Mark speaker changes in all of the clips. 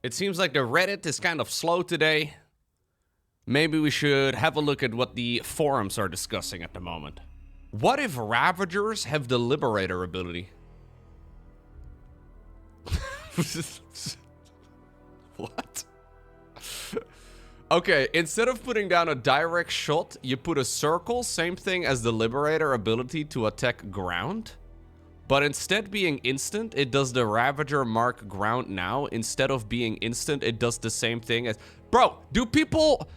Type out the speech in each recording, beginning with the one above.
Speaker 1: It seems like the Reddit is kind of slow today. Maybe we should have a look at what the forums are discussing at the moment. What if Ravagers have the Liberator ability? What? Okay, instead of putting down a direct shot, you put a circle, same thing as the Liberator ability to attack ground. But instead being instant, it does the Ravager mark ground now. Instead of being instant, it does the same thing as... Bro, do people...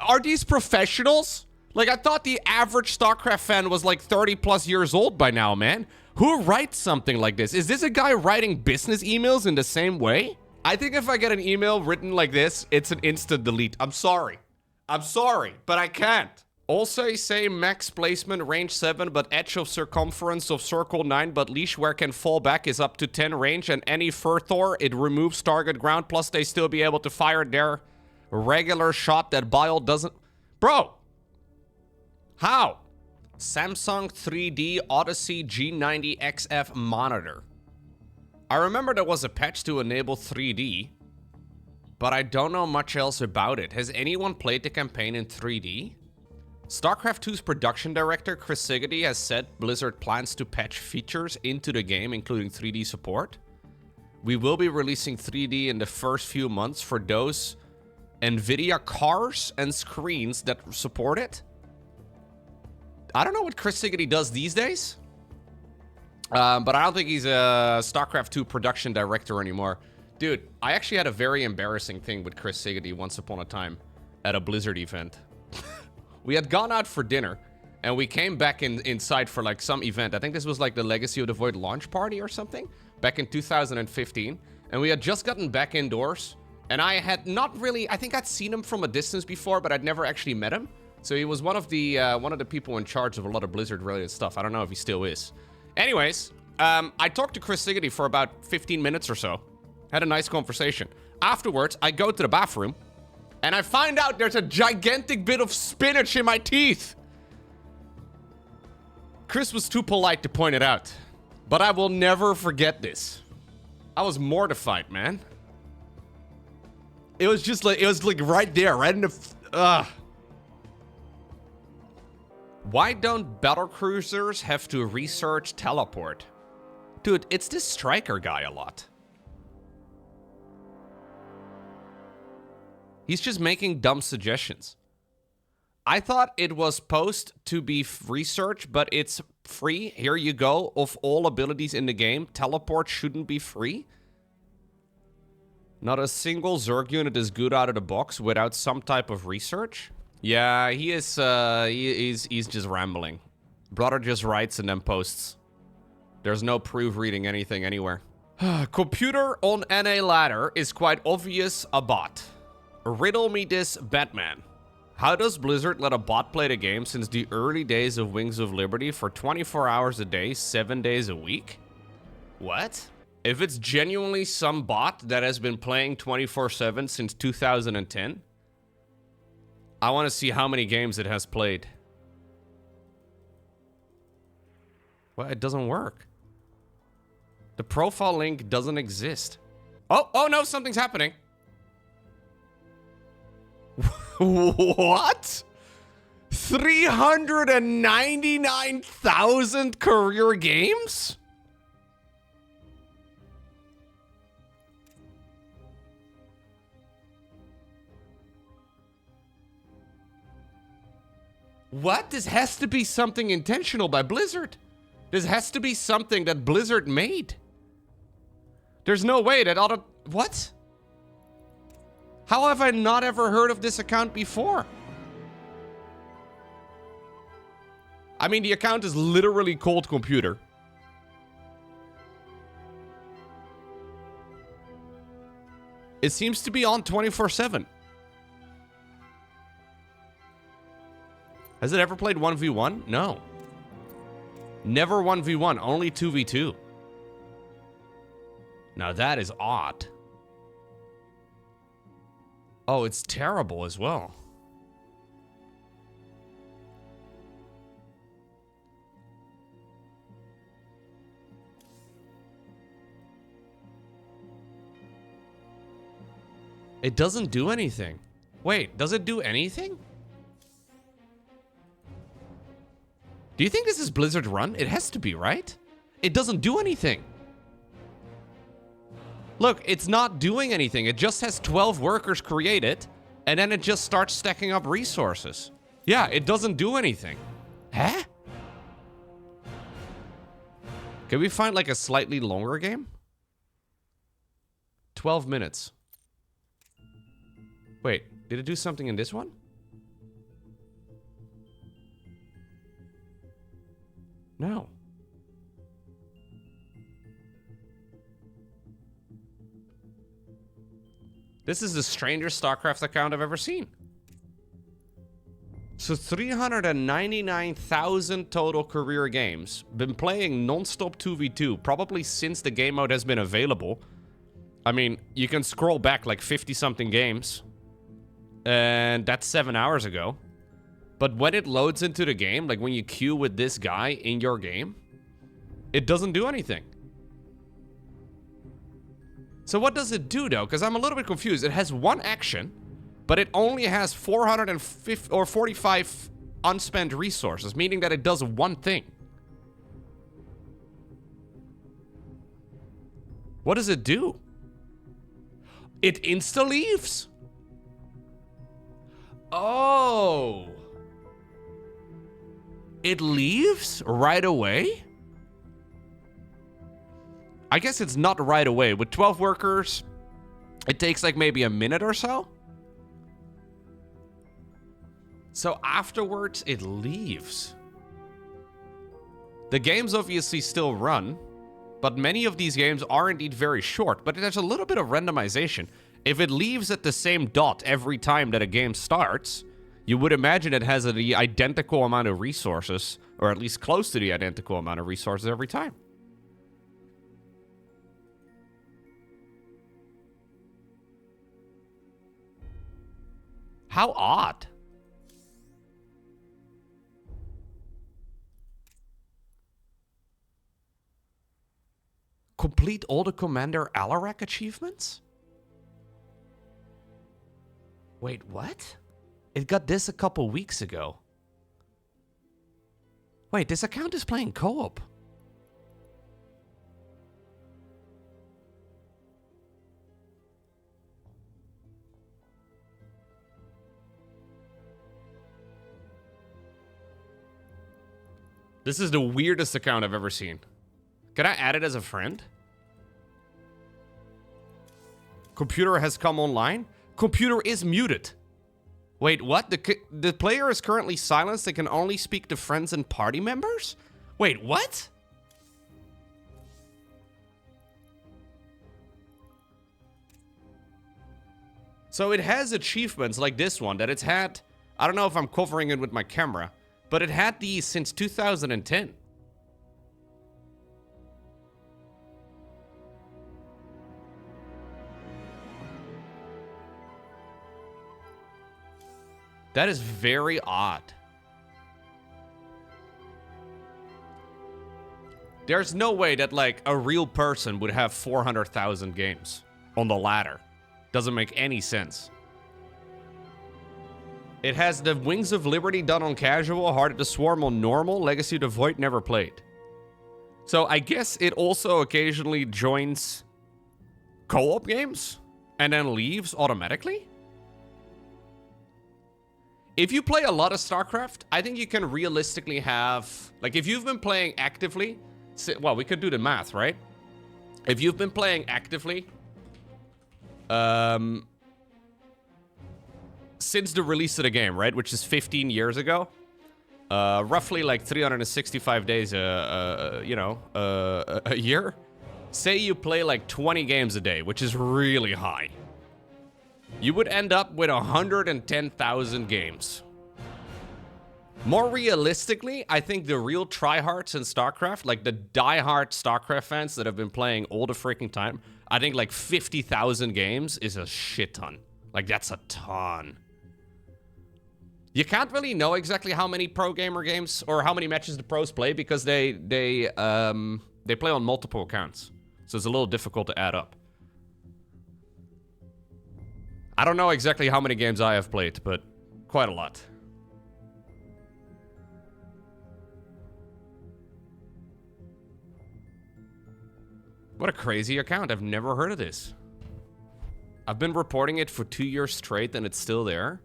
Speaker 1: Are these professionals? Like, I thought the average StarCraft fan was like 30 plus years old by now, man. Who writes something like this? Is this a guy writing business emails in the same way? I think if I get an email written like this, it's an instant delete. I'm sorry. I'm sorry, but I can't. Also say max placement range 7, but edge of circumference of circle 9, but leash where can fall back is up to 10 range, and any Furthor, it removes target ground, plus they still be able to fire their regular shot that Bile doesn't... Bro! How? Samsung 3D Odyssey G90 XF monitor. I remember there was a patch to enable 3D, but I don't know much else about it. Has anyone played the campaign in 3D? StarCraft 2's production director, Chris Siggety, has said Blizzard plans to patch features into the game, including 3D support. We will be releasing 3D in the first few months for those NVIDIA cars and screens that support it. I don't know what Chris Siggety does these days, but I don't think he's a StarCraft 2 production director anymore. Dude, I actually had a very embarrassing thing with Chris Siggety once upon a time at a Blizzard event. We had gone out for dinner, and we came back inside for like some event. I think this was like the Legacy of the Void launch party or something, back in 2015. And we had just gotten back indoors, and I had not really... I think I'd seen him from a distance before, but I'd never actually met him. So he was one of the people in charge of a lot of Blizzard-related stuff. I don't know if he still is. Anyways, I talked to Chris Siggety for about 15 minutes or so. Had a nice conversation. Afterwards, I go to the bathroom, and I find out there's a gigantic bit of spinach in my teeth. Chris was too polite to point it out, but I will never forget this. I was mortified, man. It was just like, it was like right there, right in the... Why don't battlecruisers have to research teleport? Dude, it's this striker guy a lot. He's just making dumb suggestions. I thought it was supposed to be research, but it's free. Here you go. Of all abilities in the game, teleport shouldn't be free. Not a single Zerg unit is good out of the box without some type of research. Yeah, he's just rambling. Brother just writes and then posts. There's no proofreading anything anywhere. Computer on NA ladder is quite obvious a bot. Riddle me this, Batman. How does Blizzard let a bot play the game since the early days of Wings of Liberty for 24 hours a day, 7 days a week? What? If it's genuinely some bot that has been playing 24/7 since 2010, I want to see how many games it has played. Well, it doesn't work. The profile link doesn't exist. Oh no, something's happening. What? 399,000 career games? What? This has to be something intentional by Blizzard. This has to be something that Blizzard made. There's no way that other... What? How have I not ever heard of this account before? I mean, the account is literally called Computer. It seems to be on 24/7. Has it ever played 1v1? No. Never 1v1, only 2v2. Now that is odd. Oh, it's terrible as well. It doesn't do anything. Wait, does it do anything? Do you think this is Blizzard Run? It has to be, right? It doesn't do anything. Look, it's not doing anything. It just has 12 workers created, and then it just starts stacking up resources. Yeah, it doesn't do anything. Huh? Can we find like a slightly longer game? 12 minutes. Wait, did it do something in this one? No. This is the strangest StarCraft account I've ever seen. So 399,000 total career games. Been playing non-stop 2v2, probably since the game mode has been available. I mean, you can scroll back like 50-something games. And that's 7 hours ago. But when it loads into the game, like when you queue with this guy in your game, it doesn't do anything. So what does it do though? Because I'm a little bit confused. It has one action, but it only has 450 or 45 unspent resources, meaning that it does one thing. What does it do? It insta-leaves? Oh. It leaves right away? I guess it's not right away. With 12 workers, it takes like maybe a minute or so. So afterwards, it leaves. The games obviously still run, but many of these games are indeed very short, but there's a little bit of randomization. If it leaves at the same dot every time that a game starts, you would imagine it has the identical amount of resources, or at least close to the identical amount of resources every time. How odd. Complete all the Commander Alarak achievements? Wait, what? It got this a couple weeks ago. Wait, this account is playing co-op. This is the weirdest account I've ever seen. Can I add it as a friend? Computer has come online. Computer is muted. Wait, what? The player is currently silenced. They can only speak to friends and party members? Wait, what? So it has achievements like this one that it's had. I don't know if I'm covering it with my camera, but it had these since 2010. That is very odd. There's no way that, like, a real person would have 400,000 games on the ladder. Doesn't make any sense. It has the Wings of Liberty done on casual, Heart of the Swarm on normal, Legacy of the Void never played. So I guess it also occasionally joins co-op games and then leaves automatically? If you play a lot of StarCraft, I think you can realistically have... Like, if you've been playing actively... Well, we could do the math, right? If you've been playing actively... since the release of the game, right? Which is 15 years ago. Roughly, like, 365 days, a year. Say you play, like, 20 games a day, which is really high. You would end up with 110,000 games. More realistically, I think the real tryhards in StarCraft, like the die-hard StarCraft fans that have been playing all the freaking time, I think like 50,000 games is a shit ton. Like, that's a ton. You can't really know exactly how many pro gamer games or how many matches the pros play because they play on multiple accounts. So it's a little difficult to add up. I don't know exactly how many games I have played, but quite a lot. What a crazy account. I've never heard of this. I've been reporting it for 2 years straight and it's still there.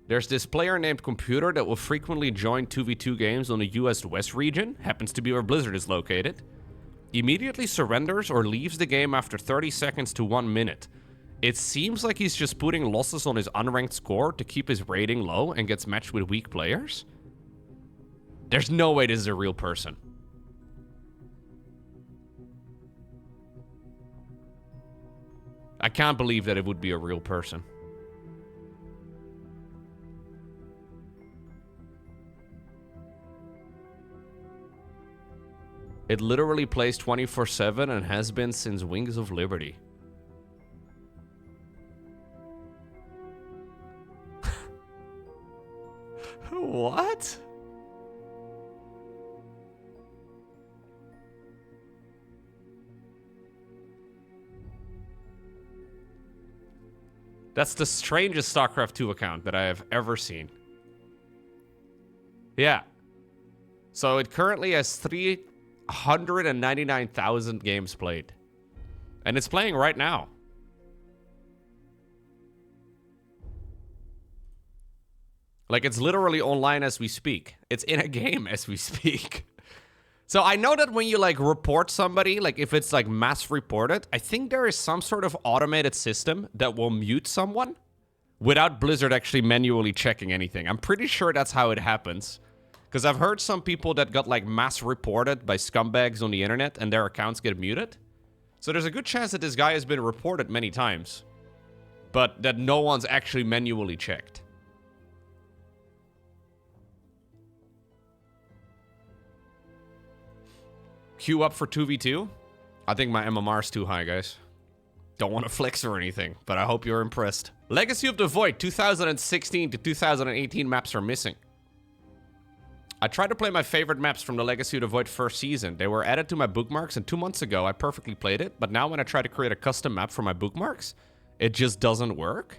Speaker 1: There's this player named Computer that will frequently join 2v2 games on the US West region. Happens to be where Blizzard is located. Immediately surrenders or leaves the game after 30 seconds to 1 minute. It seems like he's just putting losses on his unranked score to keep his rating low and gets matched with weak players. There's no way this is a real person. I can't believe that it would be a real person. It literally plays 24/7 and has been since Wings of Liberty. What? That's the strangest StarCraft 2 account that I have ever seen. Yeah. So it currently has 399,000 games played. And it's playing right now. Like, it's literally online as we speak. It's in a game as we speak. So I know that when you, like, report somebody, like, if it's, like, mass reported, I think there is some sort of automated system that will mute someone without Blizzard actually manually checking anything. I'm pretty sure that's how it happens. Because I've heard some people that got, like, mass reported by scumbags on the internet and their accounts get muted. So there's a good chance that this guy has been reported many times, but that no one's actually manually checked. Queue up for 2v2? I think my MMR is too high, guys. Don't want to flex or anything, but I hope you're impressed. Legacy of the Void 2016 to 2018 maps are missing. I tried to play my favorite maps from the Legacy of the Void first season. They were added to my bookmarks, and 2 months ago I perfectly played it, but now when I try to create a custom map for my bookmarks, it just doesn't work.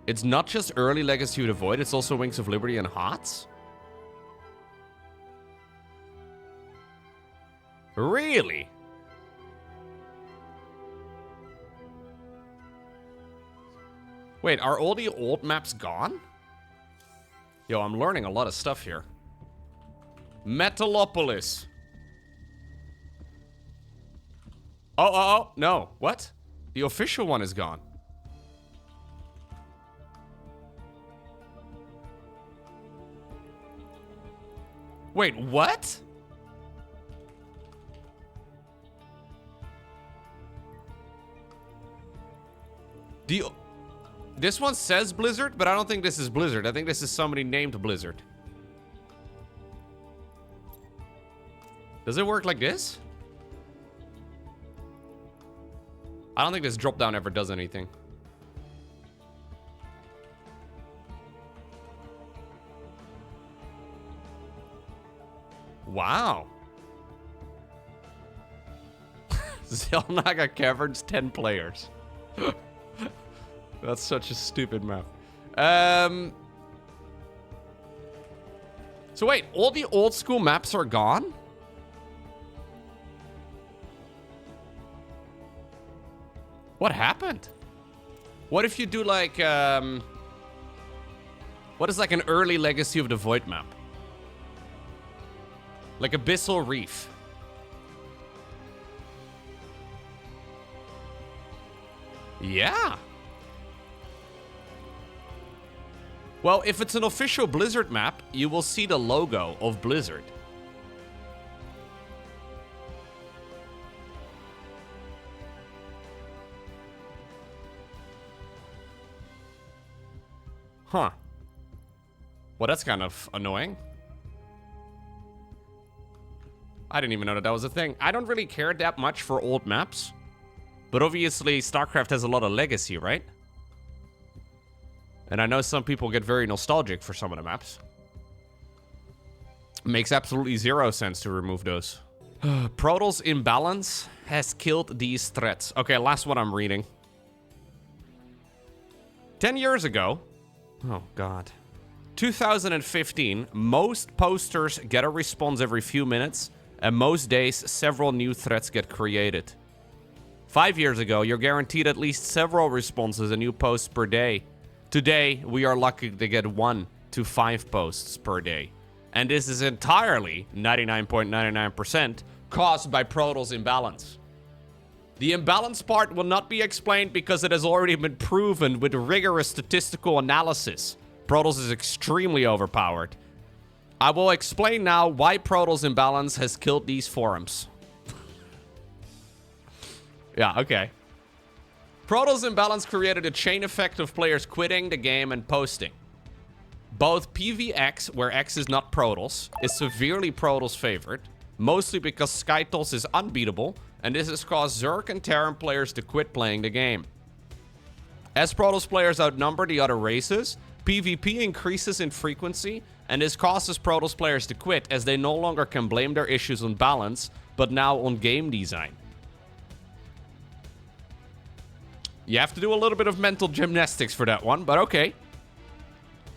Speaker 1: It's not just early Legacy of the Void, it's also Wings of Liberty and HOTS. Really? Wait, are all the old maps gone? Yo, I'm learning a lot of stuff here. Metalopolis. Oh, no. What? The official one is gone. Wait, what? This one says Blizzard, but I don't think this is Blizzard. I think this is somebody named Blizzard. Does it work like this? I don't think this drop down ever does anything. Wow. Zelnaga Caverns, 10 players. That's such a stupid map. So wait, all the old school maps are gone? What happened? What if you do like, what is like an early Legacy of the Void map? Like Abyssal Reef. Yeah. Well, if it's an official Blizzard map, you will see the logo of Blizzard. Huh. Well, that's kind of annoying. I didn't even know that that was a thing. I don't really care that much for old maps. But obviously, StarCraft has a lot of legacy, right? And I know some people get very nostalgic for some of the maps. Makes absolutely zero sense to remove those. Protoss imbalance has killed these threats. Okay, last one I'm reading. 10 years ago, oh god, 2015, most posters get a response every few minutes, and most days, several new threads get created. 5 years ago, you're guaranteed at least several responses and new posts per day. Today, we are lucky to get 1 to 5 posts per day. And this is entirely, 99.99%, caused by Protoss imbalance. The imbalance part will not be explained because it has already been proven with rigorous statistical analysis. Protoss is extremely overpowered. I will explain now why Protoss imbalance has killed these forums. Yeah, okay. Protoss imbalance created a chain effect of players quitting the game and posting. Both PvX, where X is not Protoss, is severely Protoss favored, mostly because Skytoss is unbeatable, and this has caused Zerg and Terran players to quit playing the game. As Protoss players outnumber the other races, PvP increases in frequency, and this causes Protoss players to quit as they no longer can blame their issues on balance, but now on game design. You have to do a little bit of mental gymnastics for that one, but okay.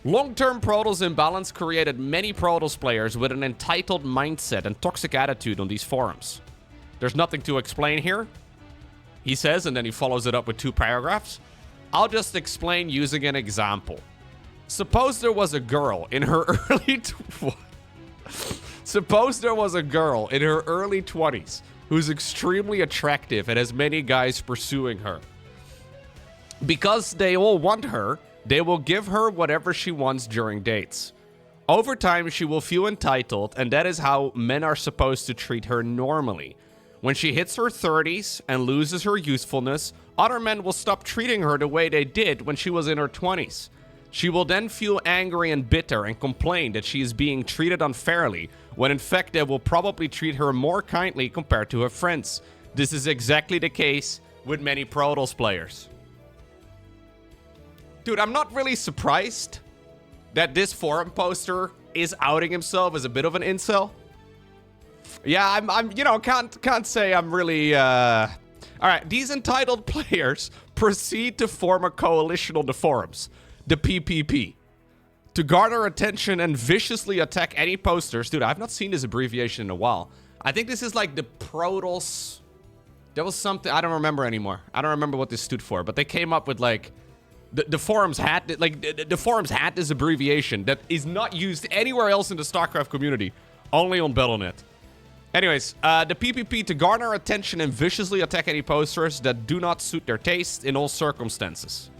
Speaker 1: Long-term Protoss imbalance created many Protoss players with an entitled mindset and toxic attitude on these forums. There's nothing to explain here, he says, and then he follows it up with 2 paragraphs. I'll just explain using an example. Suppose there was a girl in her early 20s who's extremely attractive and has many guys pursuing her. Because they all want her, they will give her whatever she wants during dates. Over time, she will feel entitled, and that is how men are supposed to treat her normally. When she hits her 30s and loses her youthfulness, other men will stop treating her the way they did when she was in her 20s. She will then feel angry and bitter and complain that she is being treated unfairly, when in fact they will probably treat her more kindly compared to her friends. This is exactly the case with many Protoss players. Dude, I'm not really surprised that this forum poster is outing himself as a bit of an incel. Yeah, I'm you know, can't say I'm really, All right, these entitled players proceed to form a coalition on the forums, the PPP, to garner attention and viciously attack any posters. Dude, I've not seen this abbreviation in a while. I think this is like the Protoss. There was something, I don't remember anymore. I don't remember what this stood for, but they came up with like, the forums had, like, the forums had this abbreviation that is not used anywhere else in the StarCraft community, only on Battle.net. Anyways, the PPP to garner attention and viciously attack any posters that do not suit their taste in all circumstances.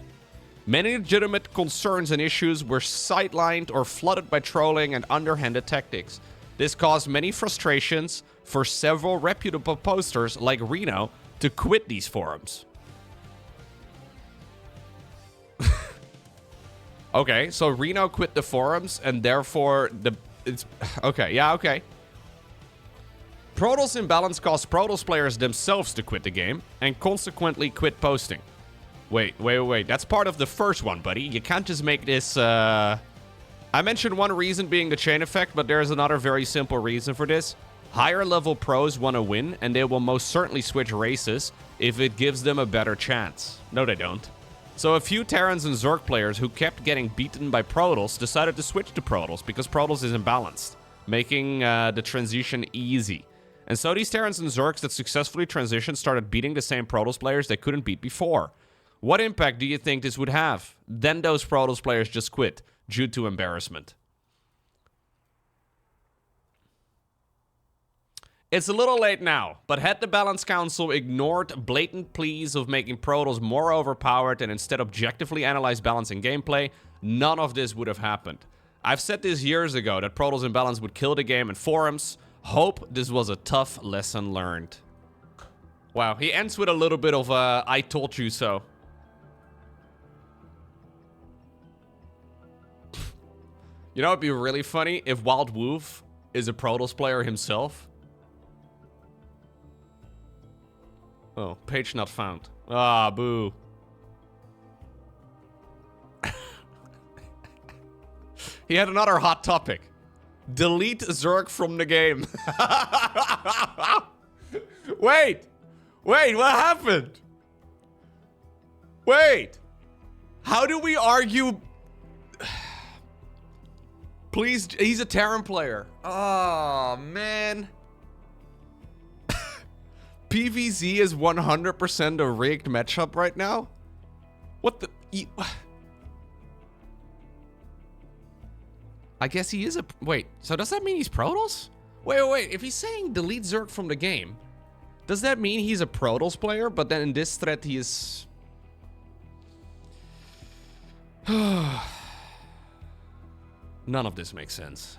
Speaker 1: Many legitimate concerns and issues were sidelined or flooded by trolling and underhanded tactics. This caused many frustrations for several reputable posters like Reno to quit these forums. Okay, so Reno quit the forums, and therefore okay. Protoss imbalance caused Protoss players themselves to quit the game, and consequently quit posting. Wait. That's part of the first one, buddy. You can't just make this, I mentioned one reason being the chain effect, but there's another very simple reason for this. Higher level pros want to win, and they will most certainly switch races if it gives them a better chance. No, they don't. So a few Terrans and Zerg players who kept getting beaten by Protoss decided to switch to Protoss because Protoss is imbalanced, making the transition easy. And so these Terrans and Zergs that successfully transitioned started beating the same Protoss players they couldn't beat before. What impact do you think this would have? Then those Protoss players just quit due to embarrassment. It's a little late now, but had the Balance Council ignored blatant pleas of making Protoss more overpowered and instead objectively analyzed balance and gameplay, none of this would have happened. I've said this years ago that Protoss imbalance would kill the game in forums. Hope this was a tough lesson learned. Wow, he ends with a little bit of I told you so. You know, it'd be really funny if Wild Wolf is a Protoss player himself. Oh, page not found. Ah, boo. He had another hot topic. Delete Zerg from the game. Wait, what happened? Wait. How do we argue? Please, he's a Terran player. Oh, man. PVZ is 100% a rigged matchup right now? What the... I guess he is a... Wait, so does that mean he's Protoss? Wait. If he's saying delete Zerg from the game, does that mean he's a Protoss player, but then in this thread he is... None of this makes sense.